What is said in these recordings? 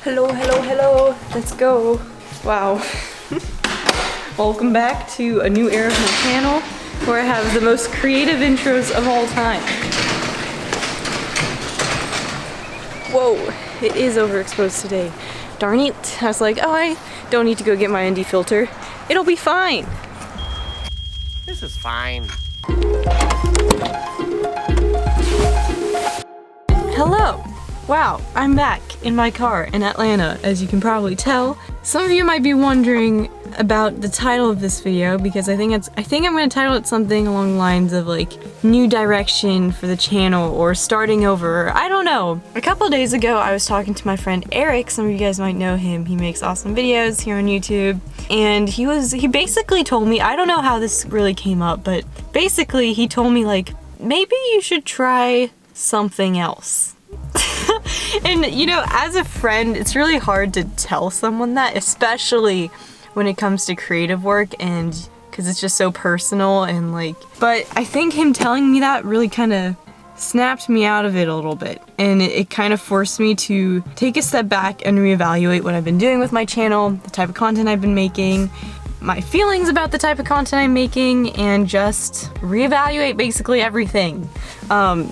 Hello, hello, hello. Let's go. Wow. Welcome back to a new era of my channel where I have the most creative intros of all time. Whoa, it is overexposed today. Darn it. I was like, oh, I don't need to go get my ND filter. It'll be fine. This is fine. Hello! Wow, I'm back in my car in Atlanta, as you can probably tell. Some of you might be wondering about the title of this video because I think I'm gonna title it something along the lines of like new direction for the channel or starting over. I don't know. A couple days ago I was talking to my friend Eric. Some of you guys might know him. He makes awesome videos here on YouTube. And he basically told me, I don't know how this really came up, but basically he told me like, maybe you should try something else. And you know, as a friend, it's really hard to tell someone that, especially when it comes to creative work and because it's just so personal and like, but I think him telling me that really kind of snapped me out of it a little bit, and it kind of forced me to take a step back and reevaluate what I've been doing with my channel, the type of content I've been making, my feelings about the type of content I'm making, and just reevaluate basically everything.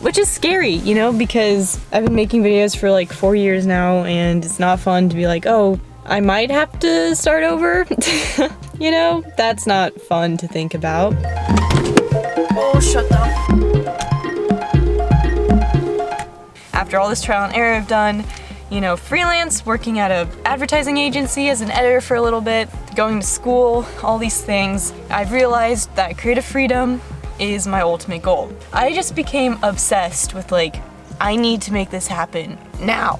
Which is scary, you know, because I've been making videos for like 4 years now, and it's not fun to be like, oh, I might have to start over. You know, that's not fun to think about. Oh, shut up. After all this trial and error I've done, you know, freelance, working at an advertising agency as an editor for a little bit, going to school, all these things, I've realized that creative freedom is my ultimate goal. I just became obsessed with like, I need to make this happen now.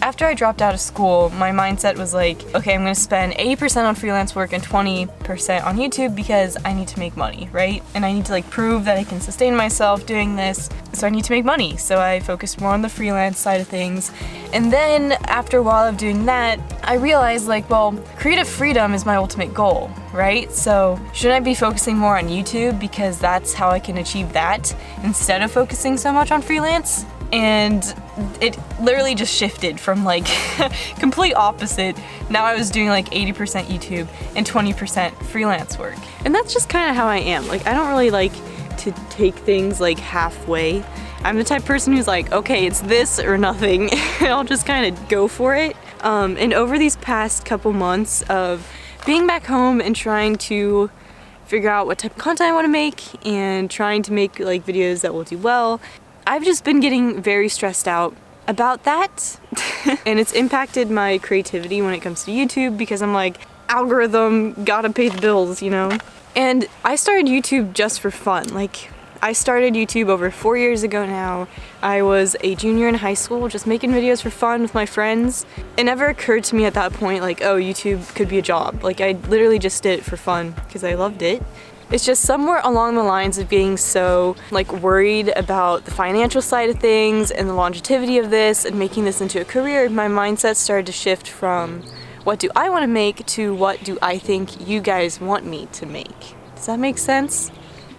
After I dropped out of school, my mindset was like, okay, I'm gonna spend 80% on freelance work and 20% on YouTube because I need to make money, right? And I need to like prove that I can sustain myself doing this, so I need to make money. So I focused more on the freelance side of things. And then after a while of doing that, I realized like, well, creative freedom is my ultimate goal, right? So shouldn't I be focusing more on YouTube because that's how I can achieve that instead of focusing so much on freelance? And it literally just shifted from like complete opposite. Now I was doing like 80% YouTube and 20% freelance work. And that's just kind of how I am. Like, I don't really like to take things like halfway. I'm the type of person who's like, okay, it's this or nothing. I'll just kind of go for it. And over these past couple months of being back home and trying to figure out what type of content I want to make and trying to make like videos that will do well, I've just been getting very stressed out about that. And it's impacted my creativity when it comes to YouTube because I'm like, algorithm, gotta pay the bills, you know? And I started YouTube just for fun. Like, I started YouTube over 4 years ago now. I was a junior in high school, just making videos for fun with my friends. It never occurred to me at that point, like, oh, YouTube could be a job. Like, I literally just did it for fun because I loved it. It's just somewhere along the lines of being so like worried about the financial side of things and the longevity of this and making this into a career, my mindset started to shift from what do I want to make to what do I think you guys want me to make. Does that make sense?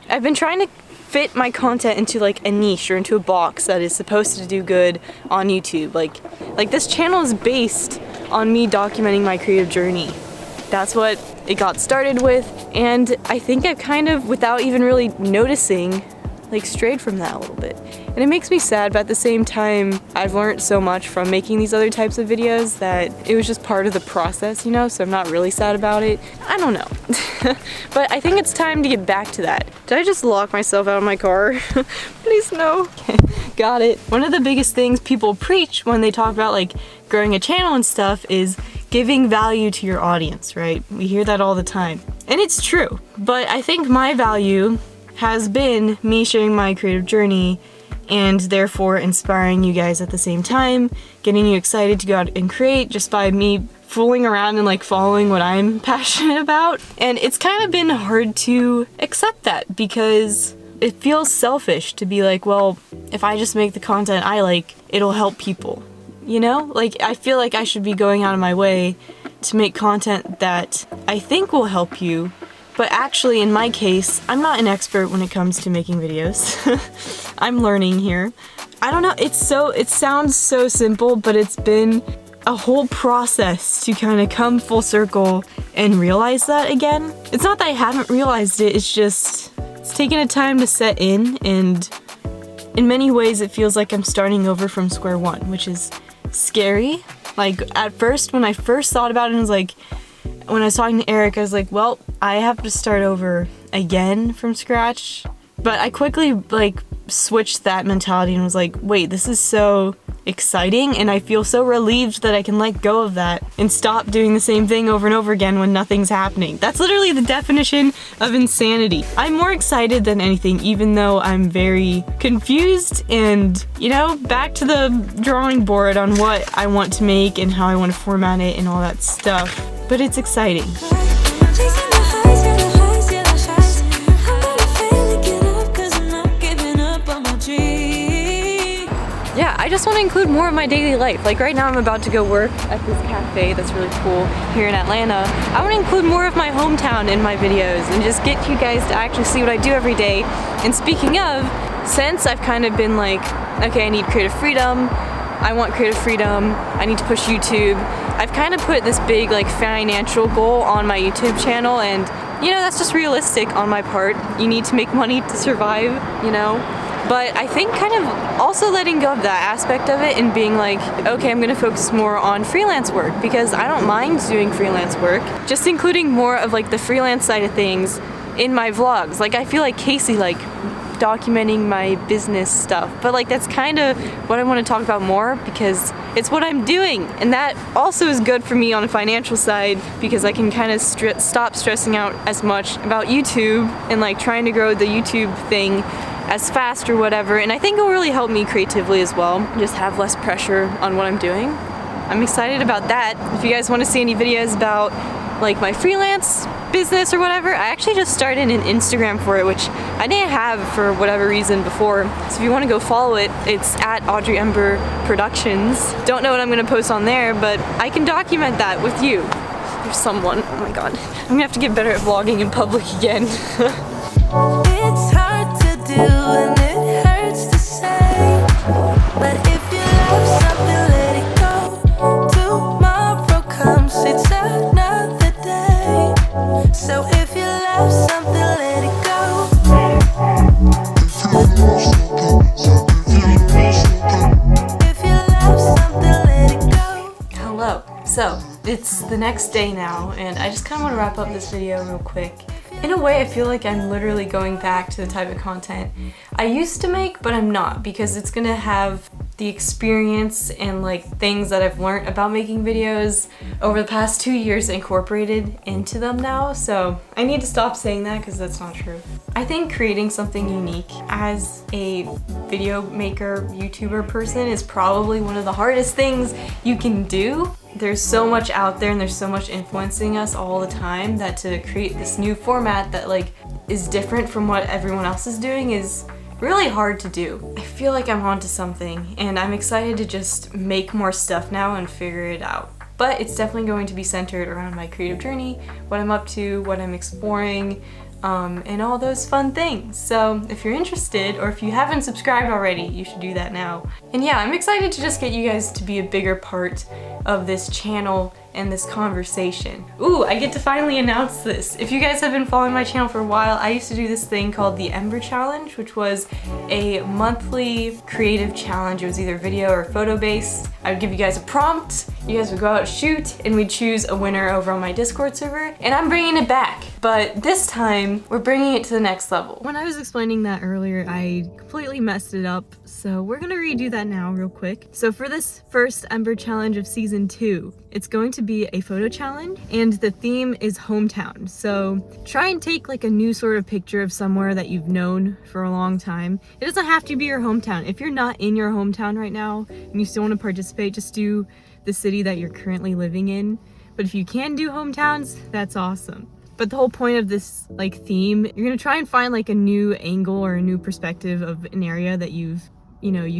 I've been trying to fit my content into like a niche or into a box that is supposed to do good on YouTube. Like this channel is based on me documenting my creative journey. That's what it got started with, and I think I've kind of, without even really noticing, like strayed from that a little bit. And it makes me sad, but at the same time, I've learned so much from making these other types of videos that it was just part of the process, you know, so I'm not really sad about it. I don't know. But I think it's time to get back to that. Did I just lock myself out of my car? Please no. Okay, got it. One of the biggest things people preach when they talk about like growing a channel and stuff is giving value to your audience, right? We hear that all the time. And it's true, but I think my value has been me sharing my creative journey and therefore inspiring you guys at the same time, getting you excited to go out and create just by me fooling around and like following what I'm passionate about. And it's kind of been hard to accept that because it feels selfish to be like, well, if I just make the content I like, it'll help people. You know, like I feel like I should be going out of my way to make content that I think will help you, but actually in my case, I'm not an expert when it comes to making videos. I'm learning here. I don't know, it sounds so simple, but it's been a whole process to kind of come full circle and realize that again. It's not that I haven't realized it, it's just, it's taken a time to set in, and in many ways it feels like I'm starting over from square one, which is scary. Like at first, when I first thought about it, I was like, when I was talking to Eric, I was like, well, I have to start over again from scratch. But I quickly like switched that mentality and was like, wait, this is so exciting, and I feel so relieved that I can let go of that and stop doing the same thing over and over again when nothing's happening. That's literally the definition of insanity. I'm more excited than anything, even though I'm very confused and, you know, back to the drawing board on what I want to make and how I want to format it and all that stuff. But it's exciting. Yeah, I just want to include more of my daily life. Like right now I'm about to go work at this cafe that's really cool here in Atlanta. I want to include more of my hometown in my videos and just get you guys to actually see what I do every day. And speaking of, since I've kind of been like, okay, I need creative freedom, I want creative freedom, I need to push YouTube, I've kind of put this big like financial goal on my YouTube channel, and you know, that's just realistic on my part. You need to make money to survive, you know? But I think kind of also letting go of that aspect of it and being like, okay, I'm gonna focus more on freelance work, because I don't mind doing freelance work. Just including more of like the freelance side of things in my vlogs. Like I feel like Casey, like documenting my business stuff, but like that's kind of what I want to talk about more, because it's what I'm doing, and that also is good for me on the financial side, because I can kind of stop stressing out as much about YouTube and like trying to grow the YouTube thing as fast or whatever. And I think it will really help me creatively as well, just have less pressure on what I'm doing. I'm excited about that. If you guys want to see any videos about like my freelance business or whatever, I actually just started an Instagram for it, which I didn't have for whatever reason before. So if you want to go follow it, it's at Audrey Ember Productions. Don't know what I'm going to post on there, but I can document that with you. There's someone, oh my god. I'm gonna have to get better at vlogging in public again. It's hard to do and it hurts to say, but if you love something, let it go. Tomorrow comes, it's another day. So if you love something, let it go. If you love something, let it go. Hello. So, it's the next day now, and I just kind of want to wrap up this video real quick. In a way, I feel like I'm literally going back to the type of content I used to make, but I'm not, because it's gonna have the experience and like things that I've learned about making videos over the past 2 years incorporated into them now. So I need to stop saying that, because that's not true. I think creating something unique as a video maker, YouTuber person is probably one of the hardest things you can do. There's so much out there and there's so much influencing us all the time that to create this new format that like is different from what everyone else is doing is really hard to do. I feel like I'm onto something, and I'm excited to just make more stuff now and figure it out. But it's definitely going to be centered around my creative journey, what I'm up to, what I'm exploring, and all those fun things. So if you're interested, or if you haven't subscribed already, you should do that now. And yeah, I'm excited to just get you guys to be a bigger part of this channel and this conversation. Ooh, I get to finally announce this. If you guys have been following my channel for a while, I used to do this thing called the Ember challenge, which was a monthly creative challenge. It was either video or photo based. I would give you guys a prompt, you guys would go out, shoot, and we'd choose a winner over on my Discord server, and I'm bringing it back. But this time, we're bringing it to the next level. When I was explaining that earlier, I completely messed it up, so we're gonna redo that now real quick. So for this first Ember challenge of season 2, it's going to be a photo challenge, and the theme is hometown. So try and take like a new sort of picture of somewhere that you've known for a long time. It doesn't have to be your hometown. If you're not in your hometown right now and you still want to participate, just do the city that you're currently living in. But if you can do hometowns, that's awesome. But the whole point of this like theme, you're gonna try and find like a new angle or a new perspective of an area that you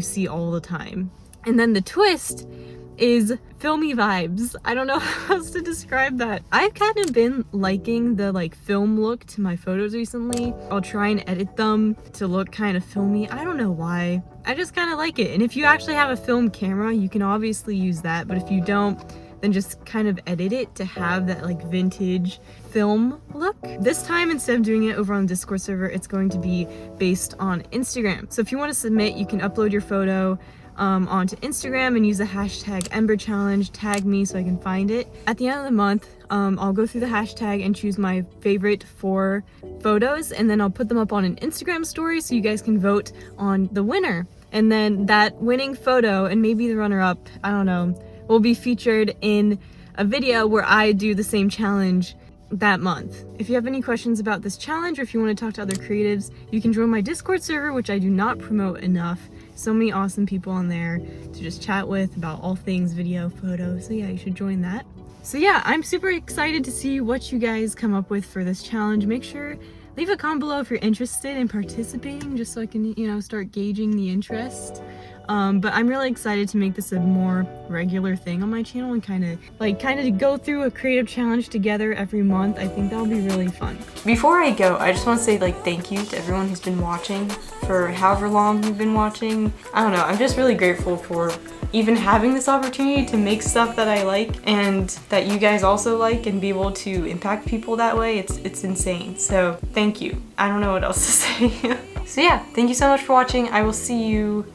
see all the time. And then the twist is filmy vibes. I don't know how else to describe that. I've kind of been liking the like film look to my photos recently. I'll try and edit them to look kind of filmy. I don't know why. I just kind of like it. And if you actually have a film camera, you can obviously use that, but if you don't, then just kind of edit it to have that like vintage film look. This time, instead of doing it over on the Discord server, it's going to be based on Instagram. So if you want to submit, you can upload your photo onto Instagram and use the hashtag Ember challenge, tag me so I can find it. At the end of the month, I'll go through the hashtag and choose my favorite 4 photos, and then I'll put them up on an Instagram story so you guys can vote on the winner. And then that winning photo, and maybe the runner-up, I don't know, will be featured in a video where I do the same challenge that month. If you have any questions about this challenge, or if you want to talk to other creatives, you can join my Discord server, which I do not promote enough. So many awesome people on there to just chat with about all things video, photo. So yeah, you should join that. So yeah, I'm super excited to see what you guys come up with for this challenge. Make sure, leave a comment below if you're interested in participating, just so I can, you know, start gauging the interest. But I'm really excited to make this a more regular thing on my channel and kind of go through a creative challenge together every month. I think that'll be really fun. Before I go, I just want to say thank you to everyone who's been watching for however long you've been watching. I don't know, I'm just really grateful for even having this opportunity to make stuff that I like and that you guys also like, and be able to impact people that way. It's insane. So thank you. I don't know what else to say. So yeah, thank you so much for watching. I will see you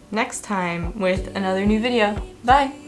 next time with another new video. Bye!